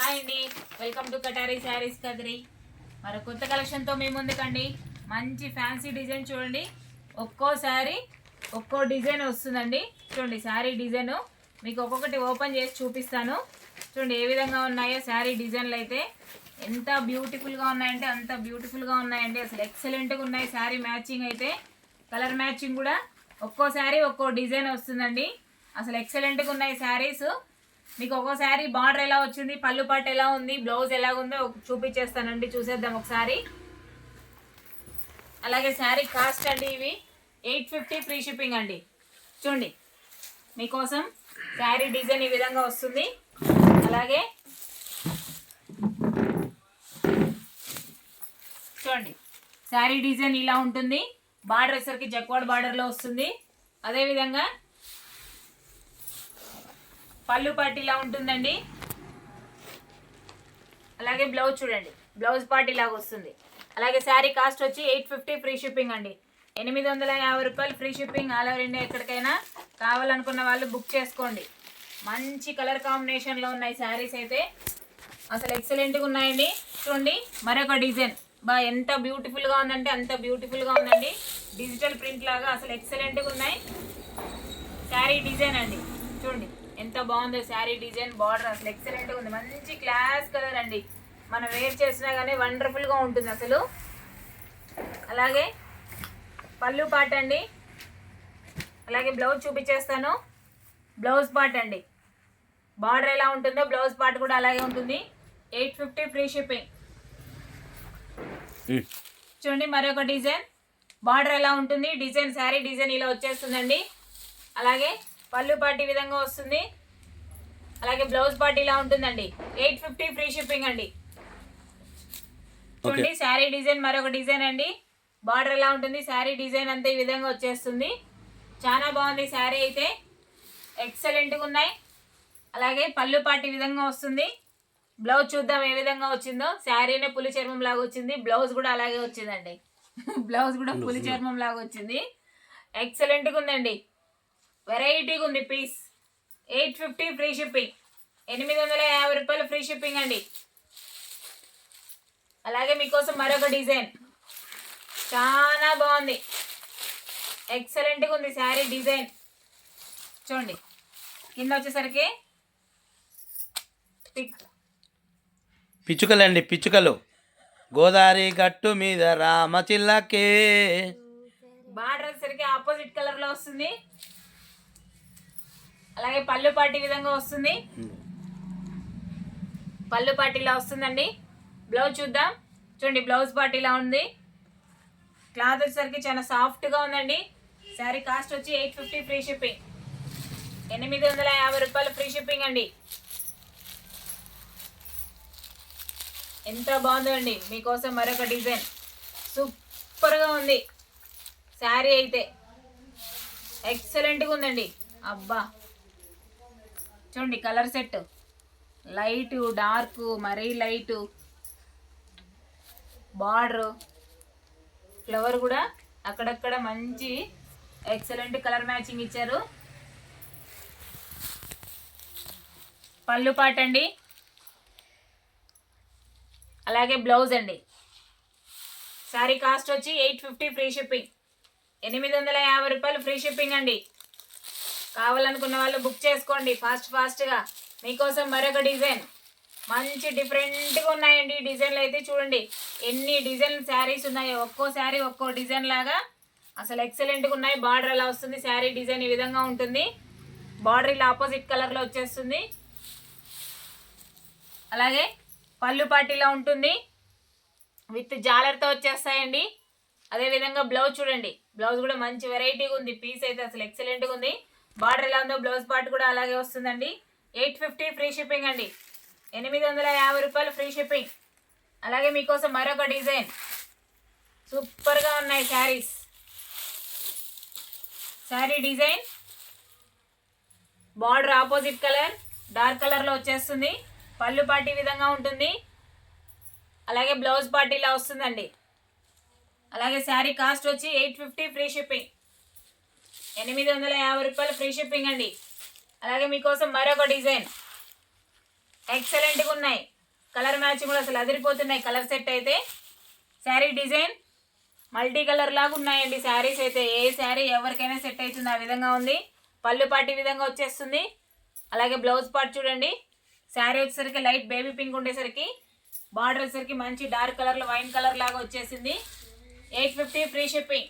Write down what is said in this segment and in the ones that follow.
Hi అండి, welcome to కటారీ saris Kadiri. మరి కొత్త కలెక్షన్తో మీ ముందుకండి. మంచి ఫ్యాన్సీ డిజైన్ చూడండి. ఒక్కో శారీ ఒక్కో డిజైన్ వస్తుందండి. చూడండి శారీ డిజైన్ మీకు ఒక్కొక్కటి ఓపెన్ చేసి చూపిస్తాను. చూడండి ఏ విధంగా ఉన్నాయో శారీ డిజైన్లు అయితే ఎంత బ్యూటిఫుల్గా ఉన్నాయంటే అంత బ్యూటిఫుల్గా ఉన్నాయండి. అసలు ఎక్సలెంట్గా ఉన్నాయి. శారీ మ్యాచింగ్ అయితే కలర్ మ్యాచింగ్ కూడా ఒక్కో శారీ ఒక్కో డిజైన్ వస్తుందండి. అసలు ఎక్సలెంట్గా ఉన్నాయి శారీస్. మీకు ఒక్కోసారి బార్డర్ ఎలా వచ్చింది, పళ్ళు పట్టు ఎలా ఉంది, బ్లౌజ్ ఎలా ఉందో చూపించేస్తానండి. చూసేద్దాం ఒకసారి. అలాగే శారీ కాస్ట్ అండి ఇవి 850 ఫ్రీ షిప్పింగ్ అండి. చూడండి మీకోసం శారీ డిజైన్ ఈ విధంగా వస్తుంది. అలాగే చూడండి శారీ డిజైన్ ఇలా ఉంటుంది. బార్డర్ వచ్చేసరికి జక్వాడ్ బార్డర్లో వస్తుంది. అదేవిధంగా పళ్ళు పార్ట్ ఇలా ఉంటుందండి. అలాగే బ్లౌజ్ చూడండి, బ్లౌజ్ పార్ట్ ఇలాగ వస్తుంది. అలాగే శారీ కాస్ట్ వచ్చి 850 ఫ్రీ షిప్పింగ్ అండి. 850 రూపాయలు free shipping. All over India ఎక్కడికైనా కావాలనుకున్న వాళ్ళు బుక్ చేసుకోండి. మంచి కలర్ కాంబినేషన్లో ఉన్నాయి శారీస్ అయితే అసలు ఎక్సలెంట్గా ఉన్నాయండి. చూడండి మరొక డిజైన్ ఎంత బ్యూటిఫుల్గా ఉందంటే అంత బ్యూటిఫుల్గా ఉందండి. డిజిటల్ ప్రింట్ లాగా అసలు ఎక్సలెంట్గా ఉన్నాయి. శారీ డిజైన్ అండి చూడండి ఎంత బాగుందో శారీ డిజైన్. బార్డర్ అసలు ఎక్సలెంట్గా ఉంది. మంచి క్లాస్ కలర్ అండి. మనం వేర్ చేసినా కానీ వండర్ఫుల్గా ఉంటుంది అసలు. అలాగే పళ్ళు పార్ట్ అండి. అలాగే బ్లౌజ్ చూపించేస్తాను. బ్లౌజ్ పార్ట్ అండి. బార్డర్ ఎలా ఉంటుందో బ్లౌజ్ పార్ట్ కూడా అలాగే ఉంటుంది. 850 ఫ్రీ షిప్పింగ్. చూడండి మరొక డిజైన్. బార్డర్ ఎలా ఉంటుంది, డిజైన్ శారీ డిజైన్ ఇలా వచ్చేస్తుందండి. అలాగే పళ్ళు పార్ట్ ఈ విధంగా వస్తుంది. అలాగే బ్లౌజ్ పార్ట్ ఇలా ఉంటుందండి. 850 ఫ్రీ షిప్పింగ్ అండి. చూడండి శారీ డిజైన్ మరొక డిజైన్ అండి. బార్డర్ ఎలా ఉంటుంది, శారీ డిజైన్ అంతా ఈ విధంగా వచ్చేస్తుంది. చాలా బాగుంది శారీ అయితే ఎక్సలెంట్గా ఉన్నాయి. అలాగే పళ్ళు పార్ట్ ఈ విధంగా వస్తుంది. బ్లౌజ్ చూద్దాం ఏ విధంగా వచ్చిందో. శారీనే పులి చర్మం లాగా వచ్చింది. బ్లౌజ్ కూడా అలాగే వచ్చిందండి. బ్లౌజ్ కూడా పులి చర్మం లాగా వచ్చింది. ఎక్సలెంట్గా ఉందండి. వెరైటీగా ఉంది పీస్. 850 free shipping. 850 రూపాయలు ఫ్రీ షిప్పింగ్ అండి. అలాగే మీకోసం మరొక డిజైన్ చాలా బాగుంది. ఎక్సలెంట్గా ఉంది శారీ డిజైన్. చూడండి కింద వచ్చేసరికి పిచ్చుకలు అండి, పిచ్చుకలు. గోదావరి గట్టు మీద రామచిల్లకే. బార్డర్ వచ్చేసరికి ఆపోజిట్ కలర్ లో వస్తుంది. అలాగే పళ్ళు పార్టీ విధంగా వస్తుంది. పళ్ళు పార్టీ ఇలా వస్తుందండి. బ్లౌజ్ చూద్దాం. చూడండి బ్లౌజ్ పార్టీ ఇలా ఉంది. క్లాత్ వచ్చేసరికి చాలా సాఫ్ట్గా ఉందండి. శారీ కాస్ట్ వచ్చి 850 ఫ్రీ షిప్పింగ్. 850 రూపాయలు ఫ్రీ షిప్పింగ్ అండి. ఎంత బాగుందో అండి. మీకోసం మరొక డిజైన్ సూపర్గా ఉంది. శారీ అయితే ఎక్సలెంట్గా ఉందండి. అబ్బా చూడండి కలర్ సెట్ లైటు డార్క్ మరీ లైటు. బార్డర్ ఫ్లవర్ కూడా అక్కడక్కడ మంచి ఎక్సలెంట్ కలర్ మ్యాచింగ్ ఇచ్చారు. పళ్ళు పాట అండి. అలాగే బ్లౌజ్ అండి. శారీ కాస్ట్ వచ్చి 850 ఫ్రీ షిప్పింగ్. 850 రూపాయలు ఫ్రీ షిప్పింగ్ అండి. కావాలనుకున్న వాళ్ళు బుక్ చేసుకోండి ఫాస్ట్గా. మీకోసం మరొక డిజైన్ మంచి డిఫరెంట్గా ఉన్నాయండి. డిజైన్లు అయితే చూడండి ఎన్ని డిజైన్ శారీస్ ఉన్నాయో. ఒక్కో శారీ ఒక్కో డిజైన్ లాగా అసలు ఎక్సలెంట్గా ఉన్నాయి. బార్డర్ ఎలా వస్తుంది, శారీ డిజైన్ ఈ విధంగా ఉంటుంది. బార్డర్ ఇలా ఆపోజిట్ కలర్లో వచ్చేస్తుంది. అలాగే పళ్ళు పార్టీలా ఉంటుంది. విత్ జాలర్తో వచ్చేస్తాయండి. అదేవిధంగా బ్లౌజ్ చూడండి. బ్లౌజ్ కూడా మంచి వెరైటీగా ఉంది. పీస్ అయితే అసలు ఎక్సలెంట్గా ఉంది. బార్డర్ ఎలా ఉందో బ్లౌజ్ పార్ట్ కూడా అలాగే వస్తుందండి. 850 ఫ్రీ షిప్పింగ్ అండి. 850 రూపాయలు ఫ్రీ షిప్పింగ్. అలాగే మీకోసం మరొక డిజైన్ సూపర్గా ఉన్నాయి saris. Sari design border opposite colour dark కలర్లో వచ్చేస్తుంది. పళ్ళు పార్టీ విధంగా ఉంటుంది. అలాగే బ్లౌజ్ పార్టీ ఇలా వస్తుందండి. అలాగే శారీ కాస్ట్ వచ్చి 850 ఫ్రీ షిప్పింగ్. 850 రూపాయలు ఫ్రీ షిప్పింగ్ అండి. అలాగే మీకోసం మరొక డిజైన్ ఎక్సలెంట్గా ఉన్నాయి. కలర్ మ్యాచింగ్ కూడా అసలు అదిరిపోతున్నాయి. కలర్ సెట్ అయితే శారీ డిజైన్ మల్టీ కలర్ లాగా ఉన్నాయండి. శారీస్ అయితే ఏ శారీ ఎవరికైనా సెట్ అవుతుంది, ఆ విధంగా ఉంది. పళ్ళు పాటు ఈ విధంగా వచ్చేస్తుంది. అలాగే బ్లౌజ్ పార్ట్ చూడండి. శారీ వచ్చేసరికి లైట్ బేబీ పింక్ ఉండేసరికి బార్డర్ వచ్చేసరికి మంచి డార్క్ కలర్లో వైన్ కలర్ లాగా వచ్చేసింది. 850 ఫ్రీ షిప్పింగ్.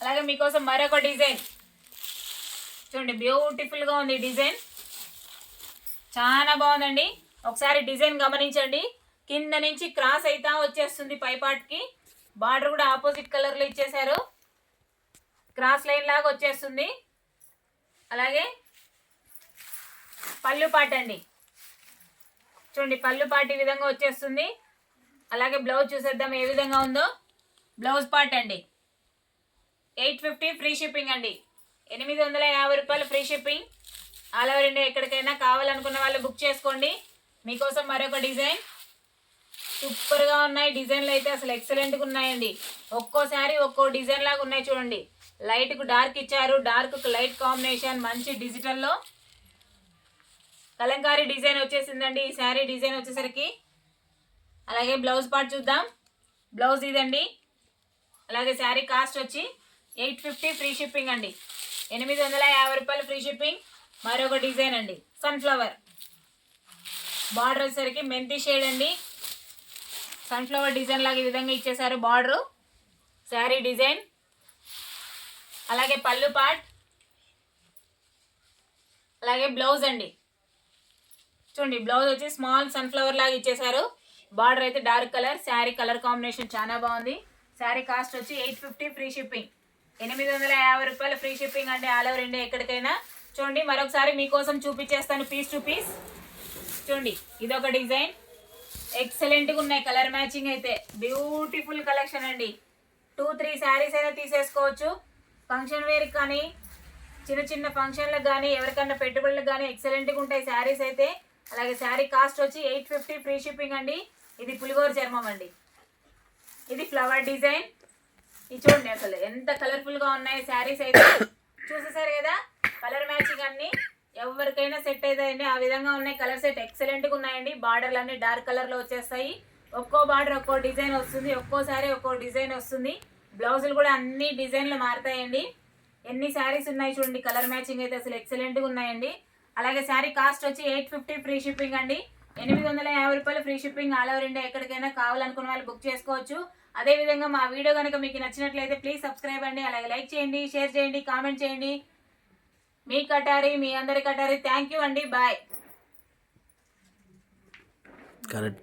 అలాగే మీకోసం మరొక డిజైన్ చూడండి, బ్యూటిఫుల్గా ఉంది డిజైన్, చాలా బాగుందండి. ఒకసారి డిజైన్ గమనించండి. కింద నుంచి క్రాస్ అయితే వచ్చేస్తుంది పై పార్ట్కి. బార్డర్ కూడా ఆపోజిట్ కలర్లో ఇచ్చేసారు, క్రాస్ లైన్ లాగా వచ్చేస్తుంది. అలాగే పళ్ళు పాట అండి చూడండి, పళ్ళు పాట ఈ విధంగా వచ్చేస్తుంది. అలాగే బ్లౌజ్ చూసేద్దాం ఏ విధంగా ఉందో. బ్లౌజ్ పార్ట్ అండి 850 ఫ్రీ షిప్పింగ్ అండి. 850 రూపాయలు free shipping. All over India ఎక్కడికైనా కావాలనుకున్న వాళ్ళు బుక్ చేసుకోండి. మీకోసం మరొక డిజైన్, సూపర్గా ఉన్నాయి డిజైన్లు అయితే అసలు ఎక్సలెంట్గా ఉన్నాయండి. ఒక్కోసారి ఒక్కో డిజైన్ లాగా ఉన్నాయి చూడండి. లైట్కు డార్క్ ఇచ్చారు, డార్క్కు లైట్ కాంబినేషన్, మంచి డిజిటల్లో కలంకారీ డిజైన్ వచ్చేసిందండి ఈ శారీ డిజైన్ వచ్చేసరికి. అలాగే బ్లౌజ్ పార్ట్ చూద్దాం. బ్లౌజ్ ఇదండి. అలాగే శారీ కాస్ట్ వచ్చి 850 ఫ్రీ షిప్పింగ్ అండి. 850 రూపాయలు ఫ్రీ షిప్పింగ్. మరొక డిజైన్ అండి, సన్ఫ్లవర్ బార్డర్ వచ్చేసరికి మెంతి షేడ్ అండి. సన్ఫ్లవర్ డిజైన్ లాగా ఈ విధంగా ఇచ్చేసారు బార్డరు. శారీ డిజైన్ అలాగే పళ్ళు పార్ట్, అలాగే బ్లౌజ్ అండి చూడండి. బ్లౌజ్ వచ్చి స్మాల్ సన్ఫ్లవర్ లాగా ఇచ్చేసారు. బార్డర్ అయితే dark colour. Sari colour combination చాలా బాగుంది. శారీ కాస్ట్ వచ్చి 850 ఫ్రీ షిప్పింగ్. 850 రూపాయలు ఫ్రీ షిప్పింగ్ అండి. ఆల్ ఓవర్ ఇండియా ఎక్కడికైనా. చూడండి మరొకసారి మీకోసం చూపించేస్తాను పీస్ టు పీస్. చూడండి ఇదొక డిజైన్, ఎక్సలెంట్గా ఉన్నాయి. కలర్ మ్యాచింగ్ అయితే బ్యూటిఫుల్ కలెక్షన్ అండి. 2-3 శారీస్ అయినా తీసేసుకోవచ్చు. ఫంక్షన్ వేర్కి కానీ చిన్న చిన్న ఫంక్షన్లకు కానీ ఎవరికన్నా పెట్టుబడులకు కానీ ఎక్సలెంట్గా ఉంటాయి శారీస్ అయితే. అలాగే శారీ కాస్ట్ వచ్చి 850 ఫ్రీ షిప్పింగ్ అండి. ఇది పులిగోరు చర్మం అండి. ఇది ఫ్లవర్ డిజైన్. ఇది చూడండి అసలు ఎంత కలర్ఫుల్గా ఉన్నాయి శారీస్ అయితే. చూసేసారు కదా కలర్ మ్యాచింగ్ అన్ని ఎవరికైనా సెట్ అవుతాయండి, ఆ విధంగా ఉన్నాయి. కలర్ సెట్ ఎక్సలెంట్గా ఉన్నాయండి. బార్డర్లు అన్ని డార్క్ కలర్లో వచ్చేస్తాయి. ఒక్కో బార్డర్ ఒక్కో డిజైన్ వస్తుంది, ఒక్కోసారి ఒక్కో డిజైన్ వస్తుంది. బ్లౌజులు కూడా అన్ని డిజైన్లు మారుతాయండి. ఎన్ని శారీస్ ఉన్నాయి చూడండి. కలర్ మ్యాచింగ్ అయితే అసలు ఎక్సలెంట్గా ఉన్నాయండి. అలాగే శారీ కాస్ట్ వచ్చి 850 ఫ్రీ షిప్పింగ్ అండి. 850 రూపాయలు free shipping. All over India ఎక్కడికైనా కావాలనుకున్న వాళ్ళు బుక్ చేసుకోవచ్చు. అదేవిధంగా మా వీడియో కనుక మీకు నచ్చినట్లయితే ప్లీజ్ సబ్స్క్రైబ్ అండి. అలాగే లైక్ చేయండి, షేర్ చేయండి, కామెంట్ చేయండి. మీ కటారి, మీ అందరి కటారి. థ్యాంక్ యూ అండి. బాయ్. కరెక్ట్.